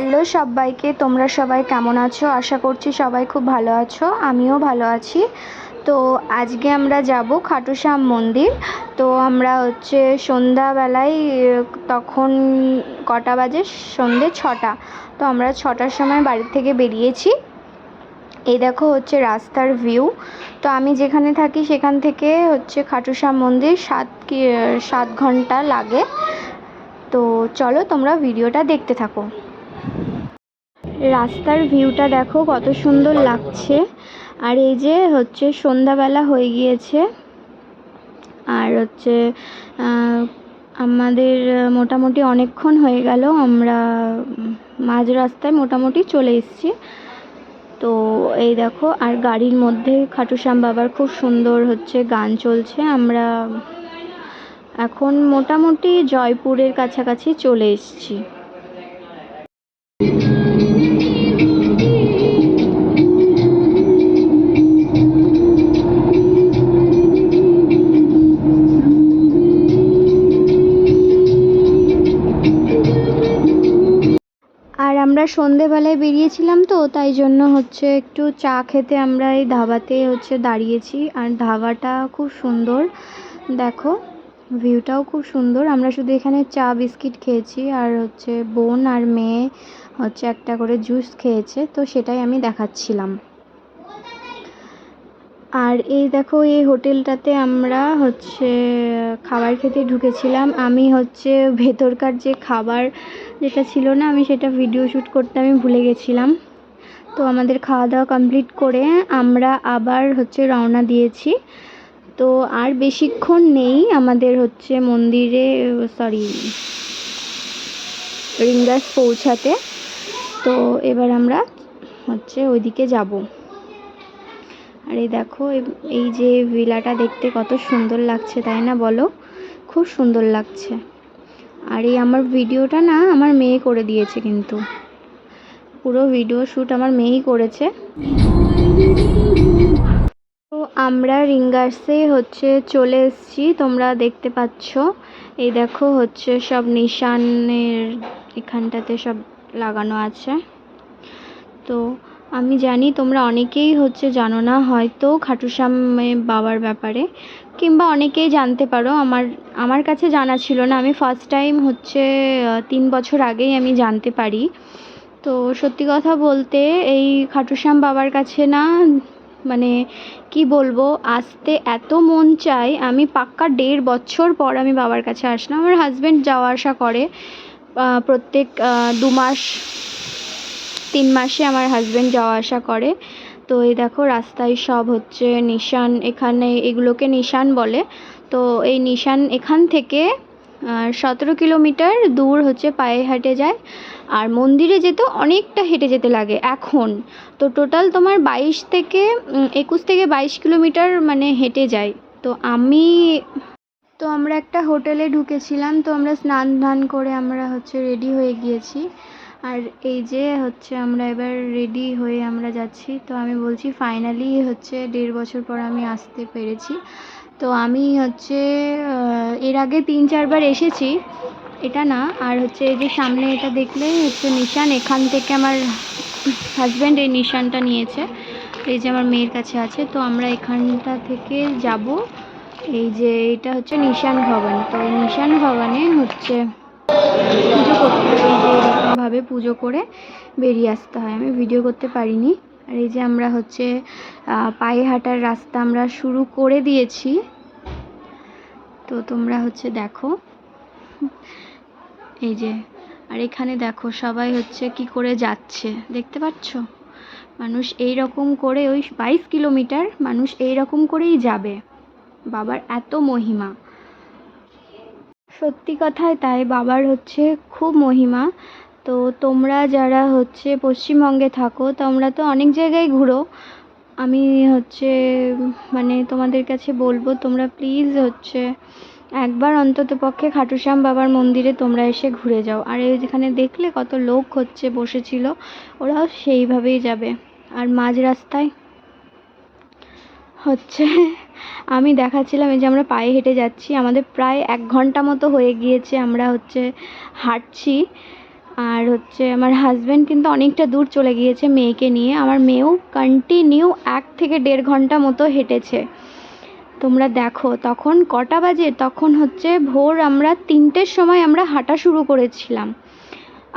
Hello সবাইকে, তোমরা সবাই কেমন আছো? আশা করছি সবাই খুব ভালো আছো, আমিও ভালো আছি। তো আজকে আমরা যাব খাটু শ্যাম মন্দির। তো আমরা সন্ধ্যাবেলায়, তখন কটা বাজে? সন্ধ্যে 6টা। তো আমরা 6টার সময় বাড়ি থেকে বেরিয়েছি। এই দেখো রাস্তার ভিউ। তো আমি যেখানে থাকি সেখান থেকে খাটু শ্যাম মন্দির 7 ঘন্টা লাগে। তো চলো তোমরা ভিডিওটা দেখতে থাকো। রাস্তার ভিউটা দেখো কত সুন্দর লাগছে। আর এই যে সন্ধ্যাবেলা হয়ে গিয়েছে। আর আমাদের মোটামুটি অনেকক্ষণ হয়ে গেল, আমরা মাঝ রাস্তায় মোটামুটি চলে এসেছি। তো এই দেখো, আর গাড়ির মধ্যে খাটু শ্যাম বাবার খুব সুন্দর গান চলছে। আমরা এখন মোটামুটি জয়পুরের কাছাকাছি চলে এসেছি। আর আমরা সন্ধেবেলায় বেরিয়েছিলাম, তো তাই জন্য একটু চা খেতে আমরা এই ধাবাতে দাঁড়িয়েছি। আর ধাবাটা খুব সুন্দর, দেখো ভিউটাও খুব সুন্দর। আমরা শুধু এখানে চা বিস্কিট খেয়েছি, আর বোন আর মেয়ে একটা করে জুস খেয়েছে, তো সেটাই আমি দেখাচ্ছিলাম। আর এই দেখো, এই হোটেলটাতে আমরা খাবার খেতে ঢুকেছিলাম। আমি ভেতরকার যে খাবার যেটা ছিল না, আমি সেটা ভিডিও শ্যুট করতে আমি ভুলে গেছিলাম। তো আমাদের খাওয়া দাওয়া কমপ্লিট করে আমরা আবার রওনা দিয়েছি। তো আর বেশিক্ষণ নেই আমাদের মন্দিরে, রিঙ্গাস পৌঁছাতে। তো এবার আমরা ওইদিকে যাব। আর এই দেখো, এই যে ভিলাটা দেখতে কত সুন্দর লাগছে, তাই না বলো? খুব সুন্দর লাগছে। আর এই আমার ভিডিওটা না আমার মেয়ে করে দিয়েছে, কিন্তু পুরো ভিডিও শ্যুট আমার মেয়েই করেছে। তো আমরা রিঙ্গাসে চলে এসেছি, তোমরা দেখতে পাচ্ছ। এই দেখো সব নিশানের এখানটাতে সব লাগানো আছে। তো আমি জানি তোমরা অনেকেই জানো না হয়তো খাটু শ্যাম বাবার ব্যাপারে, কিংবা অনেকেই জানতে পারো। আমার কাছে জানা ছিল না, আমি ফার্স্ট টাইম 3 বছর আগেই আমি জানতে পারি। তো সত্যি কথা বলতে এই খাটু শ্যাম বাবার কাছে না, মানে কি বলবো, আসতে এত মন চায়। আমি পাক্কা 1.5 বছর পর আমি বাবার কাছে আসলাম। আমার হাজব্যান্ড যাওয়া আসা করে প্রত্যেক 2 মাস 3 মাসে আমার হাজব্যান্ড যাওয়া আসা করে। তো এই দেখো, রাস্তায় সব নিশান, এখানে এগুলোকে নিশান বলে। তো এই নিশান এখান থেকে 17 কিলোমিটার দূর পায়ে হেঁটে যায়। আর মন্দিরে যেতে অনেকটা হেঁটে যেতে লাগে এখন। তো টোটাল তোমার 21 থেকে 22 কিলোমিটার মানে হেঁটে যায়। তো আমরা একটা হোটেলে ঢুকেছিলাম। তো আমরা স্নান ধান করে আমরা রেডি হয়ে গিয়েছি। আর এই যে আমরা এবার রেডি হয়ে আমরা যাচ্ছি। তো আমি বলছি ফাইনালি 1.5 বছর পর আমি আসতে পেরেছি। তো আমি এর আগে 3-4 বার এসেছি, এটা না। আর এই যে সামনে এটা দেখলে নিশান, এখান থেকে আমার হাজব্যান্ড এই নিশানটা নিয়েছে। এই যে আমার মেয়ের কাছে আছে। তো আমরা এখানটা থেকে যাব। এই যে এটা নিশান ভবন। তো এই নিশান ভবনে পুজো করতে হয়, এই যে এরকমভাবে পুজো করে বেরিয়ে আসতে হয়। আমি ভিডিও করতে পারিনি। আর এই যে আমরা পায়ে হাঁটার রাস্তা আমরা শুরু করে দিয়েছি। তো তোমরা দেখো, এই যে। আর এখানে দেখো সবাই কি করে যাচ্ছে, দেখতে পাচ্ছ? মানুষ এই রকম করে, ওই 22 কিলোমিটার মানুষ এই রকম করেই যাবে। বাবার এত মহিমা, সত্যি কথাই তাই। বাবার খুব মহিমা। তো তোমরা যারা পশ্চিমবঙ্গে থাকো, তোমরা তো অনেক জায়গায় ঘুরো। আমি মানে তোমাদের কাছে বলবো, তোমরা প্লিজ একবার অন্তত পক্ষে খাটু শ্যাম বাবার মন্দিরে তোমরা এসে ঘুরে যাও। আর এই যেখানে দেখলে কত লোক বসেছিল, ওরাও সেইভাবেই যাবে। আর মাঝ রাস্তায় আমি দেখাচ্ছিলাম, এই যে আমরা পায়ে হেঁটে যাচ্ছি, আমাদের প্রায় 1 ঘন্টা মতো হয়ে গিয়েছে আমরা হাঁটছি। আর হচ্ছে আমার হাজব্যান্ড কিন্তু অনেকটা দূর চলে গিয়েছে মেয়েকে নিয়ে। আমার মেয়েও কন্টিনিউ 1 থেকে 1.5 ঘন্টা মতো হেঁটেছে। তোমরা দেখো তখন কটা বাজে, তখন হচ্ছে ভোর আমরা 3টের সময় আমরা হাঁটা শুরু করেছিলাম।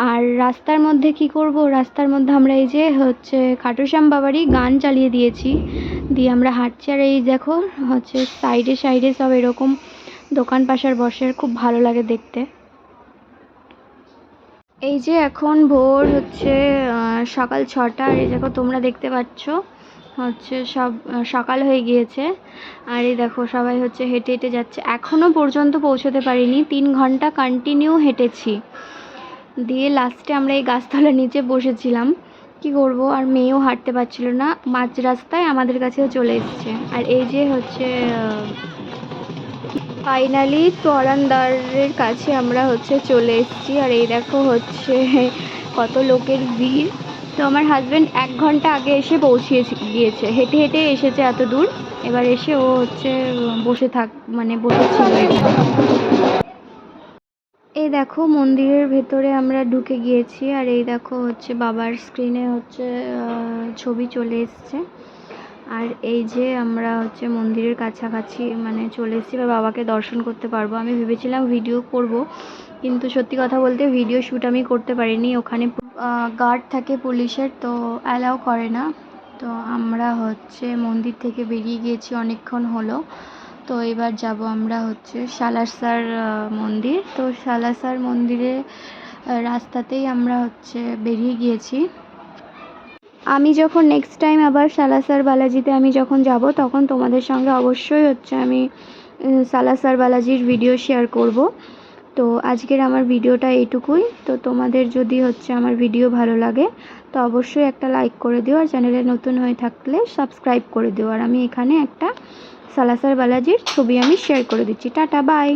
আর রাস্তার মধ্যে কি করব, রাস্তার মধ্যে আমরা এই যে হচ্ছে খাটুশ্যাম বাবারই গান চালিয়ে দিয়েছি, দিয়ে আমরা হাঁটছি। আর এই দেখো হচ্ছে সাইডে সাইডে সব এরকম দোকান পাশার বসে, খুব ভালো লাগে দেখতে। এই যে এখন ভোর হচ্ছে সকাল 6টা, আর এই দেখো তোমরা দেখতে পাচ্ছ হচ্ছে সব সকাল হয়ে গিয়েছে। আর এই দেখো সবাই হচ্ছে হেঁটে হেঁটে যাচ্ছে, এখনও পর্যন্ত পৌঁছতে পারিনি, 3 ঘন্টা কন্টিনিউ হেঁটেছি। দিয়ে লাস্টে আমরা এই গাছতলার নিচে বসেছিলাম, কি করব, আর মেয়েও হাঁটতে পারছিল না, মাঝ রাস্তায় আমাদের কাছেও চলে এসছে। আর এই যে হচ্ছে ফাইনালি তোরানদ্বারের কাছে আমরা হচ্ছে চলে এসেছি। আর এই দেখো হচ্ছে কত লোকের ভিড়। তো আমার হাজব্যান্ড 1 ঘন্টা আগে এসে পৌঁছিয়ে গিয়েছে, হেঁটে হেঁটে এসেছে এত দূর, এবার এসে ও হচ্ছে বসেছিল এখানে। এই দেখো মন্দিরের ভেতরে আমরা ঢুকে গিয়েছি। আর এই দেখো হচ্ছে বাবার স্ক্রিনে হচ্ছে ছবি চলে এসছে। আর এই যে আমরা হচ্ছে মন্দিরের কাছাকাছি চলে এসেছি, বা বাবাকে দর্শন করতে পারবো। আমি ভেবেছিলাম ভিডিও করব, কিন্তু সত্যি কথা বলতে ভিডিও শ্যুট আমি করতে পারিনি, ওখানে গার্ড থাকে পুলিশের, তো অ্যালাউ করে না। তো আমরা হচ্ছে মন্দির থেকে বেরিয়ে গিয়েছি অনেকক্ষণ হলো। তো এবার যাব আমরা হচ্ছে সালাসর মন্দির। তো সালাসর মন্দিরে রাস্তাতেই আমরা হচ্ছে বেরিয়ে গিয়েছি। আমি যখন নেক্সট টাইম আবার সালাসর বালাজিতে আমি যখন যাব, তখন তোমাদের সঙ্গে অবশ্যই হচ্ছে আমি সালাসর বালাজির ভিডিও শেয়ার করব। তো আজকের আমার ভিডিওটা এইটুকুই। তো তোমাদের যদি হচ্ছে আমার ভিডিও ভালো লাগে তো অবশ্যই একটা লাইক করে দিও, আর চ্যানেলে নতুন হয়ে থাকলে সাবস্ক্রাইব করে দিও। আর আমি এখানে একটা সালাসর বালাজির ছবি আমি শেয়ার করে দিচ্ছি। Tata, by.